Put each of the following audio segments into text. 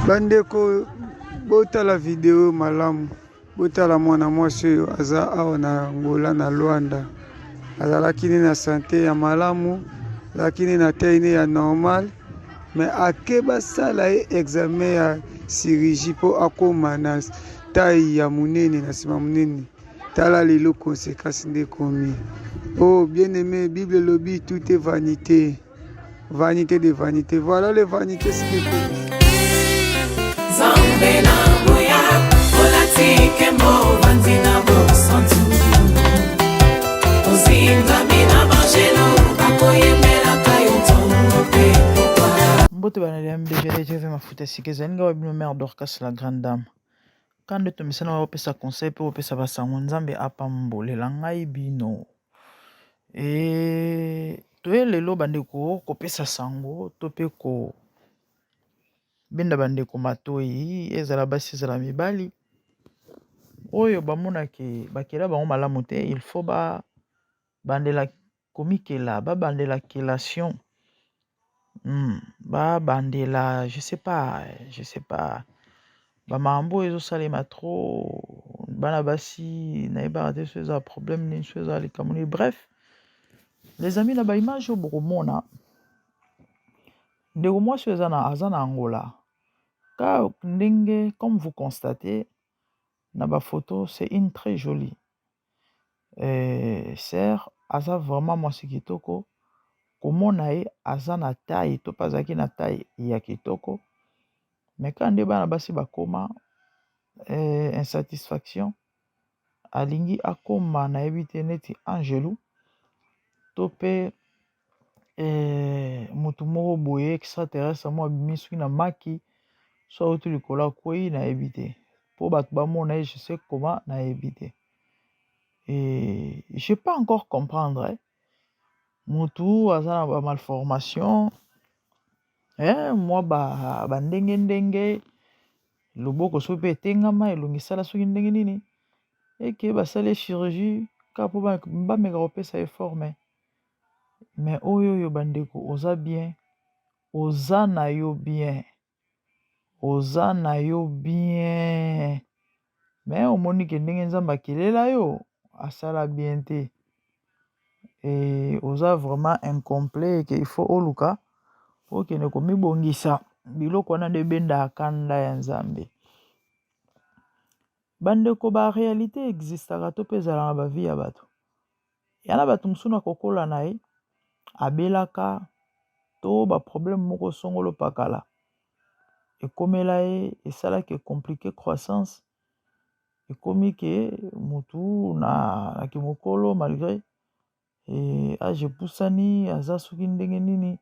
Bandeko botala video malamu, botala mwana mwasi oyo aza awa na Angola na Luanda, azalaki na sante ya malamu, lakini na taine ya normal, mais akeba sala ye examen ya chirurgie po akoma na taille ya munene na sima munene. Tala lelo conséquence nde komi. Oh bien aimé, Bible lobby, tout est vanité. Vanité de vanité. Voilà les vanités ce que Mbote bana mbejele jeve mafuta sikeza ninga wabino mère Dorcas la grande dame. Kande to misana wapesa conseil pe wapesa basango nzambe apambolela ngai bino. Toye lelo bandeko kopesa sango to pe ko benda bandeko matoi ezala basi ezala mibali. Oyo bamonaki bakela bango malamu te, il faut bandela komikela bandela kelation. Bandela je sais pas bamambo ezosalema trop bana basi nayeba te so eza problème nini so eza likamoni. Bref, les amis na baimage oyo bokomona ndeko mwasi oyo aza na Angola ka ndenge comme vous constatez na bafoto, c'est une très jolie sœur, aza vraiment mwasi kitoko. Komona ye aza na taille to pazaki na taille ya kitoko, mais quand nde bana basi bakoma insatisfaction alingi akoma nayebi te neti angelou to pe mutu moko boye extraterrestre mo abimi soki na maki so auti likolo akwei nayebi te po bato bamona ye je sais comment nayebi te. Je peux encore comprendre mutu aza na bamalformation mwa bandenge loboko so pe etengama elongi esala soki ndenge nini eke basali chirurgie ka po bameka kopesa effort. Mais oyo bandeko oza bien, oza na yo bien, mais omoni ke ndenge nzambe akelela yo asala bien te. Oza vraiment incomplet ke il faut oluka okende komibongisa biloko wana nde benda kanda ya nzambe. Bandeko ba réalité existaka to pe ezala na bavie ya bato. Yana bato mosuna kokola na ye abelaka to baproblème moko songolo pakala ekomela ye esalaki compliqué croissance, ekomi ke mutu na kimokolo malgré age epusani aza soki ndenge nini.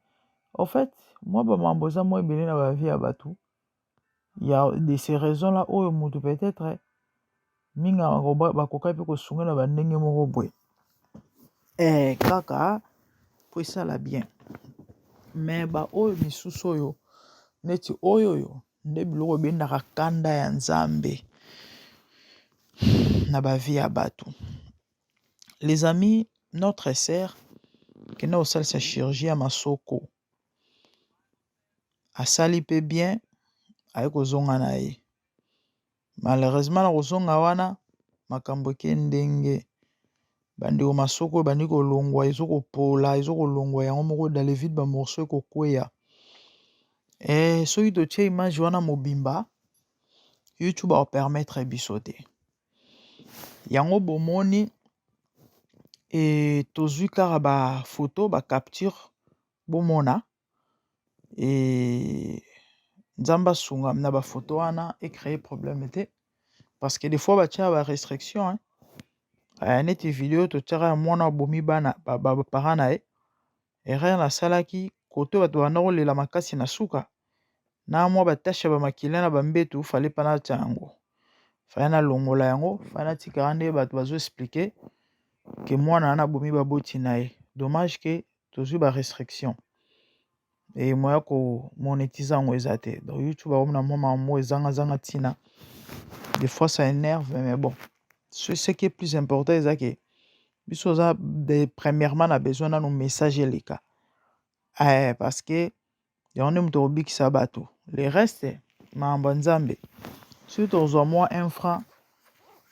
En fait, moi bamambo eza mwa ebele na bavie ya bato. Il y a de ces raisons là oyo mutu peut-être minga bakokai pe kosunga na bandenge moko boye kaka po esala bien. Mais oyo misusu oyo neti oyo nde biloko ebendaka kanda ya nzambe na bavie ya bato. Les amis, notre sœur kenda kosalisa chirurgie ya masoko asali pe bien aye kozonga na ye. Malheureusement na kozonga wana makambo ke ndenge bandeko masoko oyo bandi kolongwa ezokopola ezokolongwa yango moko dans le vide bamorceau ekokweya. Soki totie image wana mobimba YouTube akopermettre biso te yango bomoni tozwi kaka bafoto bacapture bomona nzambe asunga na bafoto wana ecrée problème te parce que des fois batia barestriction neti video totiaka ya mwana abomi bana bapara na ye erreur nasalaki kote bato banda kolela makasi na suka na mwa batashe ya bamakila na bambetu fale mpa natia yango fale nalongola yango fale natikaka nde bato bazo explike ke mwana wana abomi baboti na ye. Dommage ke tozwi barestriction moya komonetize yango eza te. Donc YouTube akomona mwa makambo ezangazanga ntina. Des fois ça énerve, mais bon, ce qui est plus important eza ke biso oza premièrement na besoin na nos messages eleka parce que yango nde moto akobikisa bato. Le reste makambo nzambe soki tozwa mwa 1 franc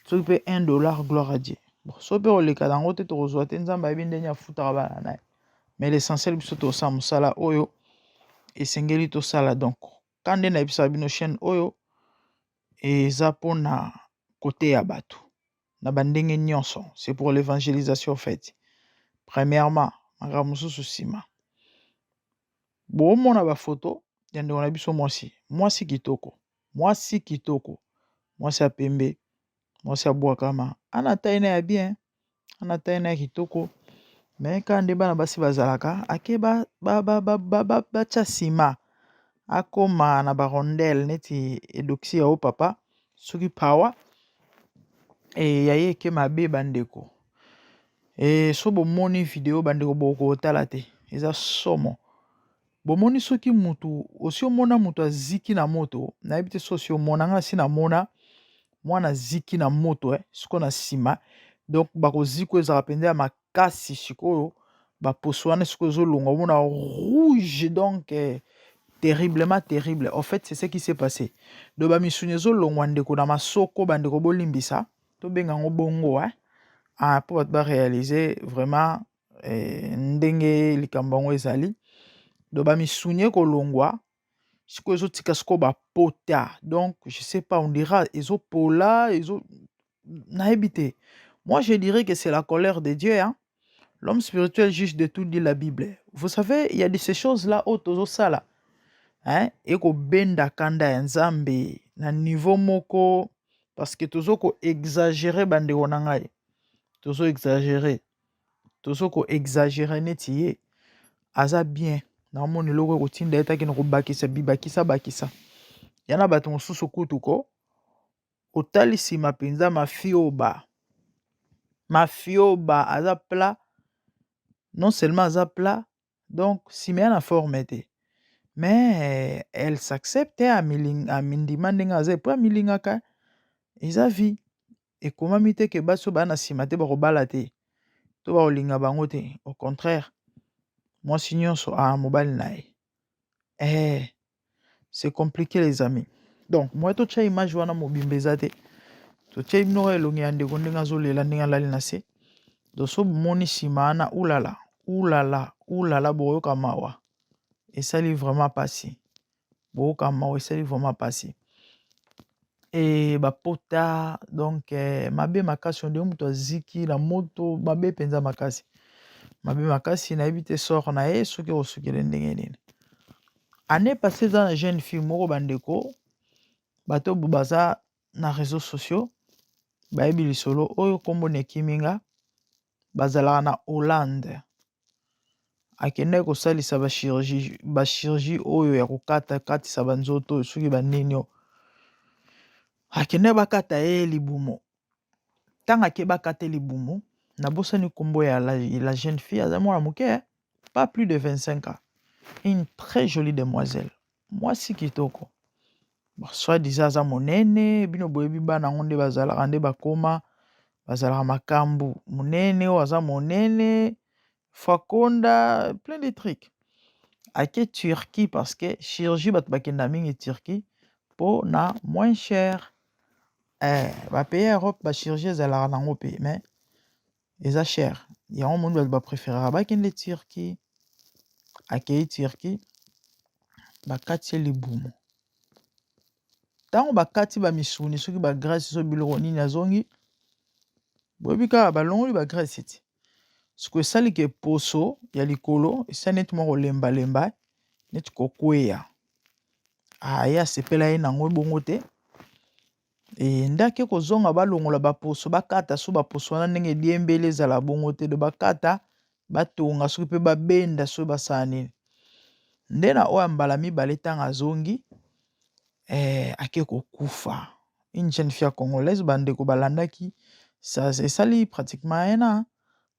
soki mpe 1 dollar gloire à Dieu bon so mpe koleka nango te tokozwa te nzambe ayebi ndenge afutaka bana na ye mais l'essentiel biso tosala mosala oyo esengeli tosala donc ka nde nayebisaka bino chaîne oyo eza mpona koteya bato na bandenge nyonso c'est pour l'évangélisation fait premièrement makambo mosusu nsima bomona bafoto ya ndeko na biso mwasi kitoko mwasi ya pembe mwasi ya bwakama ana taille na ya bien ana taille na ya kitoko mais ka nde bana basi bazalaka ake batya nsima akoma na barondele neti edoksi ya o papa soki pawa ya ye eke mabe bandeko so bomoni video bandeko bokotala te eza somo bomoni soki mutu osi omona mutu aziki na moto nayebi te sosi omona nga si namona mwana ziki na moto sikoyo na nsima donc bakoziko ezalaka mpenza ya makasi sikoyo baposo wana sikoyo ezolongwa omona rouge donc terriblement terrible en fait c'est ce qui s'est passé donc bamisuni ezolongwa ndeko na masoko bandeko bolimbisa tobenga yango bongo mpo bato baréalize vraiment ndenge likambo yango ezali donc bamisuni ekolongwa sikoyo ezotika sikoyo bapota donc je sais pas on dira ezopola nayebi te moi je dirais que c'est la colère de Dieu l'homme spirituel juge de tout dit la Bible vous savez il y a de ces choses là oyo tozosala ekobenda kanda ya nzambe na niveau moko parce que tozoko exagérer bandeko na ngai tozoko exagérer neti ye aza bien naomona eloko ekotinda ye taki na kobakisa bibakisa yana bato mosusu kutuko otali nsima mpenza mafioba aza plat non seulement aza plat donc nsima ya na forme te mais elle s'accepte amindima ndenge aza epo amilingaka eza vie ekomami te ke basi oyo baa na nsima te bakobala te to bakolinga bango te au contraire mwasi nyonso mobali na ye c'est compliqué les amis donc moi totya image wana mobimba eza te totya bino elongi ya ndeko ndenge azolela ndenge alali na se donc so bomoni nsima wana ulala boyoka mawa esali vraiment pasi boyoka mawa esali vraiment pasi e bapota donc mabe makasi onde moto aziki na moto mabe mpenza makasi nayebi te sort na ye soki okosukele ndenge nini année passé eza na jeune fille moko bandeko bato baza na réseaux sociaux bayebi lisolo oyo nkombo na ekiminga bazalaka na Hollande akendaki kosalisa bachirurgie oyo ya kokatisa banzoto oyo soki banini oyo akendaki bakata ye libumu ntango ake bakata libumu nabosani nkombo ya la jeune fille aza mwana moke pas plus de 25 ans une très jolie demoiselle mwasi kitoko soi-disant aza monene bino boyebi bana yango nde bazalaka nde bakoma bazalaka makambu monene oyo aza monene fakonda plein de trucs ake Turquie parce que chirurgie bato bakenda mingi Turquie mpo na moins cher bapays ya Europe bachirurgie ezalaka nango mpe mais eza cher yango moni bato bapréférera bakende Turquie akei Turquie bakati ye libumu ntango bakati bamisuni soki bagrese so biloko nini azongi boyebi kaka balongoli bagrese ti siko esalika poso ya likolo esali neti mwa kolembalemba neti kokweya ye asepela ye nango ebongo te ndake kozonga balongola baposo bakata so baposo wana ndenge ediembeli ezala bongo te do bakata batonga soki mpe babenda soki basala nini nde na oyo mbala mibale ntango azongi ake kokufa une jeune fille congolaise bandeko balandaki esali pratiquement ena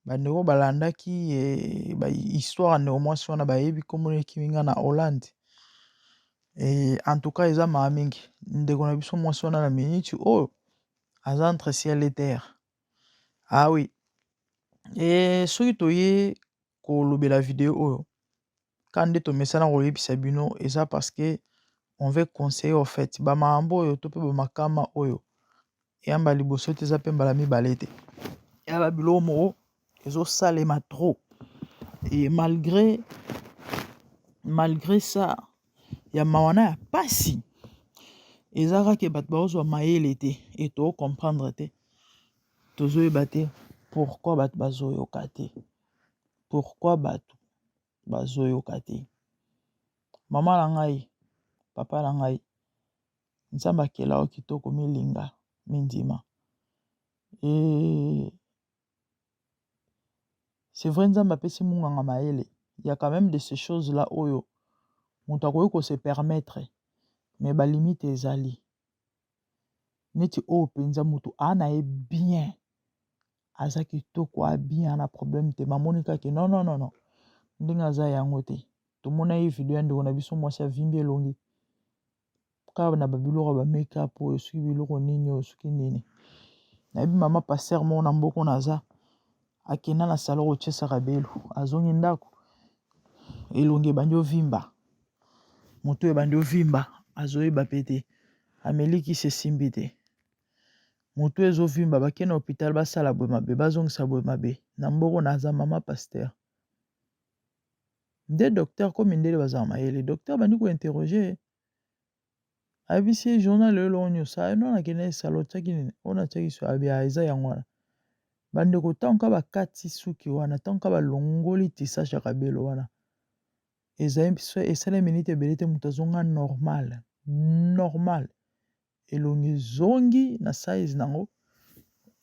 bandeko balandaki histoire ndeko mwasi wana bayebi komona ekiminga na Hollande en tout cas eza maa mingi ndeko na biso mwasi wana na miniti oyo aza entre ciel et terre oui soki toye kolobela video oyo ka nde tomesana koyebisa bino eza parce que on veut conseiller au fait ba maambo oyo to pe ba makama oyo eyamba liboso te eza pe mbala mibale te ya ba biloko moko ezosalema trop et malgré ça ya mawana ya pasi eza kaka bato bazozwa mayele te e tocomprendre te tozoyeba te pourquoi bato bazoyoka te mama na ngai papa na ngai nzambe akela o kitoko milinga mindima et c'est vrai nzambe apesi munganga mayele il y a quand même de ces choses là oyo moto akoki ko se permettre mais balimite ezali neti oyo mpenza moto ana ye bien aza kitoko bien na problème te mamoni kaka non ndenge aza yango te tomona ye video ya ndeko na biso mwasi avimbi elongi kaka na babiloko ba make-up oyo soki biloko nini oyo soki nini nayebi mama paster moko na mboko naza akenda na salon kotiesaka belo azongi ndako elongi ebandi ovimba moto ebandi ovimba azoyeba pe te ameliki se simbi te moto ezovimba bakende na hôpital basala boye mabe bazongisa boye mabe na mboko naza mama paster nde docteur komi ndele bazala mayele docteur bandi kointerroge abisi journal lelo nyonso no nakende salon tiaki nini ona tiaki so abia eza yango wana bandeko ntango bakati suki wana ntango balongoli tissage ya kabelo wana esala minute ebele te moto azonga normal elongi zongi na size nango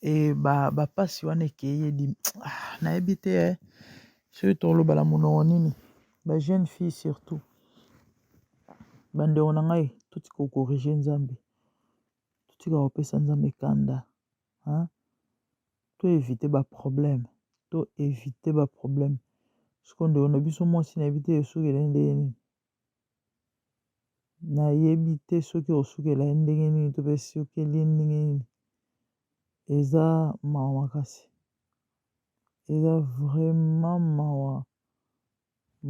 e bapasi wana ekeyedi nayebi te soki toloba na monoko nini ba jeune fille surtout bandeko na ngai totika kokorige nzambe totika kopesa nzambe kanda to éviter baproblème siko ndeko na biso mwasi nayebi te esukela ndenge nini nayebi te soki osukela ndenge nini to mpe sukeli ndenge nini eza mawa makasi eza vraiment mawa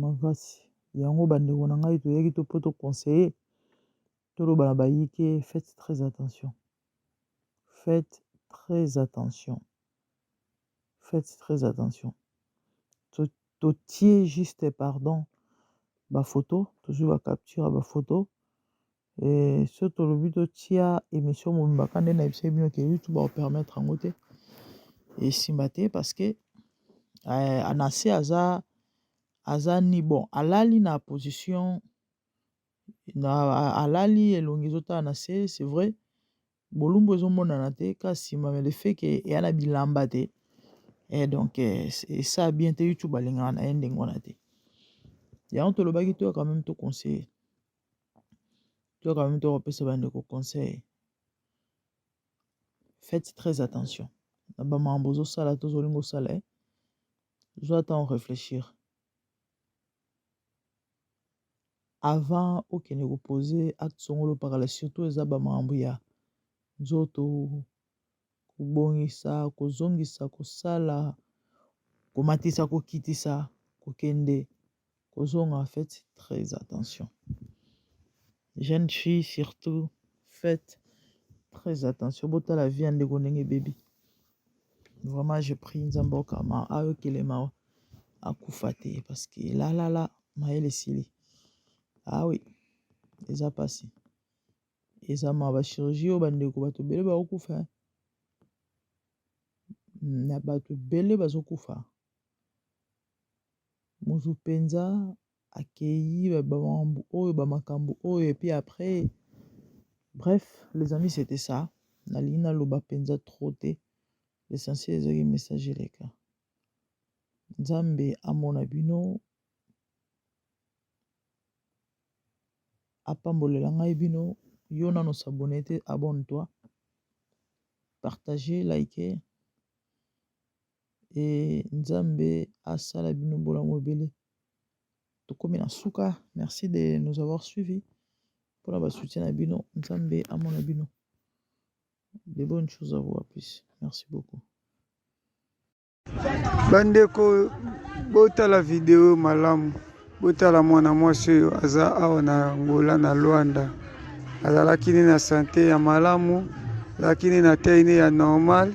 makasi yango bandeko na ngai toyaki to mpo toconseiller toloba na bayike faites très attention totie juste pardon bafoto tozwi bacapture ya bafoto e so tolobi totia émission mobimba nde na yebisa bino ke youtube bakopermettre yango te esimba te parce que anase aza ni bon alali na position alali elongi ezotala na se c'est vrai bolumbu ezomonana te kasi mais le fait ke eya na bilamba te et donc esa bien te youtube alingaka na ye ndenge wana te yango tolobaki toya quand même toconseiller tokopesa bandeko conseil faites très attention na bamakambo ozosala tozolinga osala zwa temps réfléchir avant okende koposer acte songolo pakala surtout eza bamakambo ya nzoto kobongisa kozongisa kosala komatisa kokitisa kokende kozonga faites très attention jeune fille surtout faites très attention botala vie ya ndeko ndenge bebi vraiment je prie nzambe okama ayokelema akufa te parce que la mayele esili oui eza pasi eza ma bachirurgie oyo bandeko bato ebele bakokufa na bato ebele bazokufa mozu mpenza akei bamakambo oyo epuis après bref les amis c'était ça nalingi naloba mpenza trop te l'essentiel ezalaki message eleka nzambe amona bino apambolela ngai bino yo nano s'abonner te abonne-toi partager liker et nzambe asala bino bolamu ebele tokomi na suka merci de nous avoir suivis mpona basoutien na bino nzambe amona bino de bonnes choses à vous à plus merci beaucoup bandeko botala video malamu botala mwana mwasi oyo aza awa na Angola na Luanda. Azalaki na sante ya malamu, lakini na taille ya normal,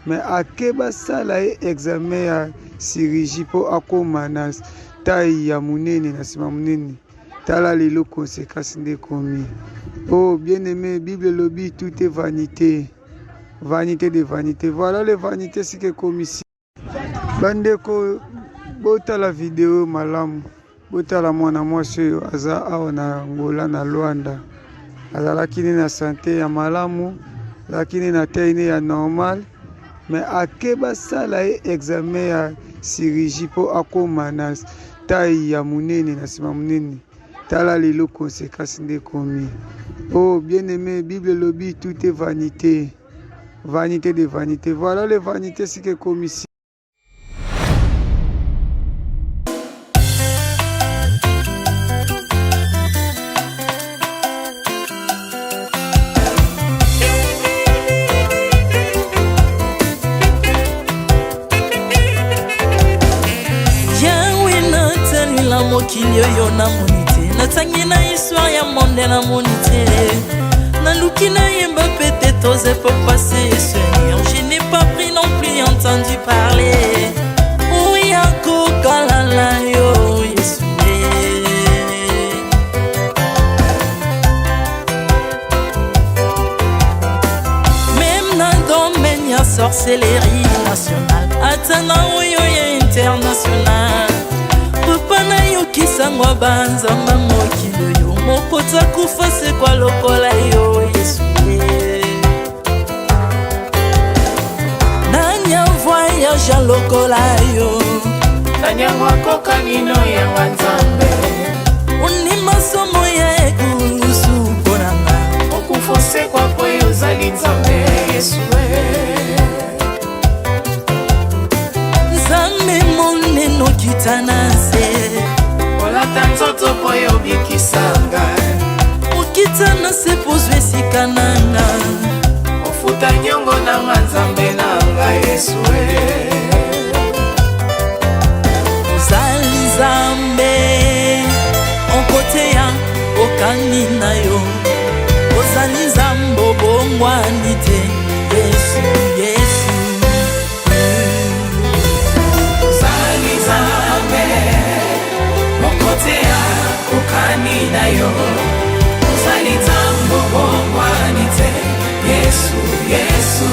mais akeba sala ye examen ya chirurgie po akoma na taille ya munene na sima munene. Tala lelo conséquence nde komi. Oh bien-aimé, Bible lobby, tout est vanité. Vanité de vanité. Voilà les vanités si que comme ici. Bandeko botala vidéo malamu. Botala mwana mwasi oyo aza awa na Angola na Luanda. Azalaki na sante ya malamu, lakini na taille ya normal, mais akeba sala ye examen ya chirurgie po akoma na taille ya munene na sima munene. Tala lelo conséquence nde komi. Oh bien-aimé, Bible lobby, tout est vanité. Vanité de vanité. Voilà les vanités si que comme ici. mokili oyo namoni te, natangi na histoire ya monde namoni te, naluki nayemba pete toze po passer Seigneur, je n'ai pas pris non plus entendu parler oya kokalala yo Yesue. Même na domaine ya sorcellerie nationale, atana oyo ya international, papa na yo kisangwa banzamba mokili yo, mokota kufa se kwa lokola yo Yesue. Nanya voyage a lokola yo, nanya wakoka nino ya wanzambe, unima somo ya ekulusu konanga, okufose kwa poyo zali nzambe Yesue. Nzambe moneno kitanase, olata nzoto poyo bikisanga, okitanase pozwe sikananga, ofuta nyongo na nzambe nanga Yesue. ozali nzambe onkote ya okani na yo, ozali nzambe obongwani te Yesu, Yesu. Ozali nzambe onkote ya okani na yo, ozali nzambe obongwani te Yesu, Yesu.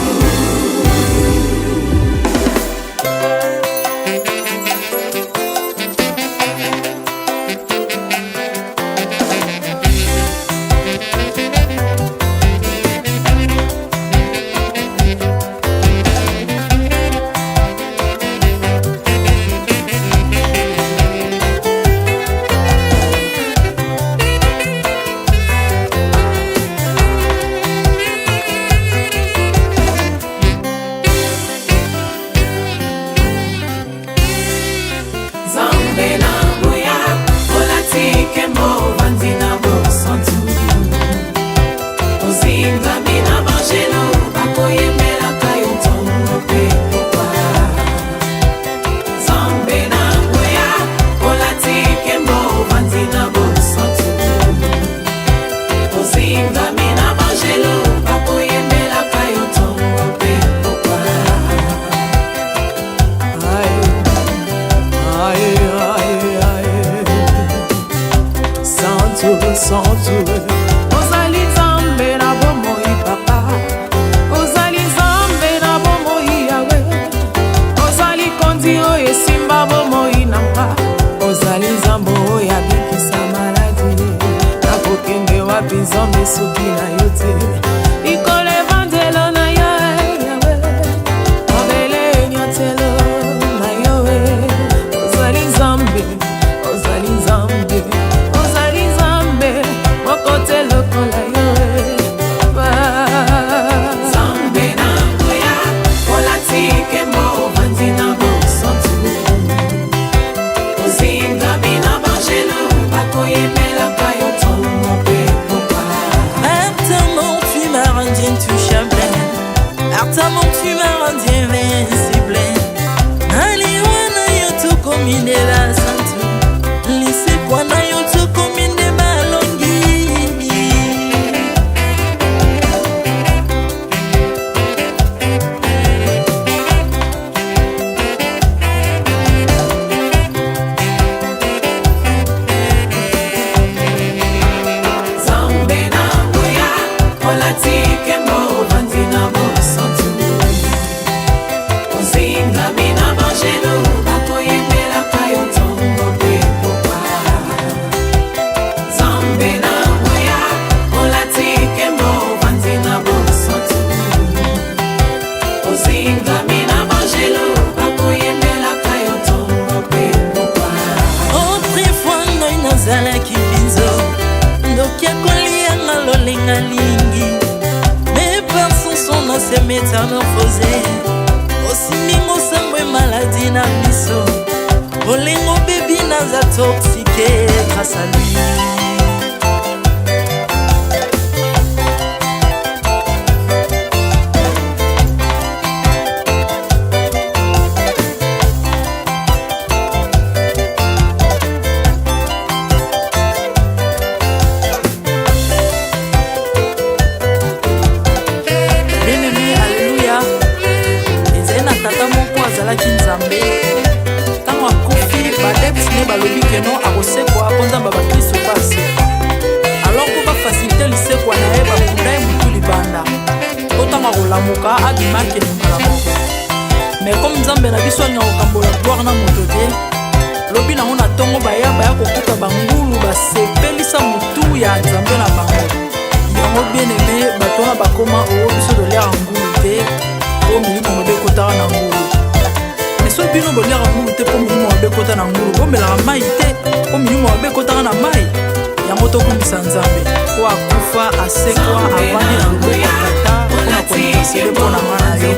Ozali nzambe na bomoi papa, ozali nzambe na bomoi yawe, ozali kondi oyo esimba bomoi na mpa, ozali nzambe oyo abikisa maladi, nakokende wapi nzambe soki na yo te, likolo evangelo na yo yawe, mabele enyatelo na yo, ozali nzambe, ozali nzambe, ozali nzambe mokote lokola yo nzambe na ngoya olatike mbo bandi na bosantu, ozingami na bangelo bakoyemelaka yo ntongo mpe popa. Ardemment tu m'as rendu intouchable, ardemment tu m'as rendu invincible, naliwana yo tokomine la santu, olatike mo vandina mo santu ozinga mina bangelo bakoyembela kayo ntongo pe pokwa zambe na moya olatike mo vandina mo santu ozinga mina bangelo bakoyembela kayo ntongo pe pokwa autrefois ngai nazalaki binzo ndoki akolianga lolenga lingi mes pensons sont dans ces métamorphosés osimingo sambwe maladie na biso olengo bebi naza toxique grâce à lui. Nzambe ntango akufi badepsine balobi keno akosekwa mpo nzambe bakristo basekwa alors po bafasilite lisekwa na ye bakunda ye mutu libanda po ntango akolamuka abimaki elingala moko mais comme nzambe na biso alinga kokambola gloire na moto te lobi nango na ntongo baya kokuta bangulu basepelisa mutu ya nzambe na bango yango bien aimé bato wana bakoma oyo biso toliaka ngulu te po milimo mabe ekotaka na ngulu so bino boliaka ngulu te mpo milimo mabe ekota na ngulu bomelaka mai te mpo milimo mabe ekotaka na mai yango tokumbisa nzambe po akufa asekwa avandi na loboko ya tata mpona kolinga sele mpo na nga na yo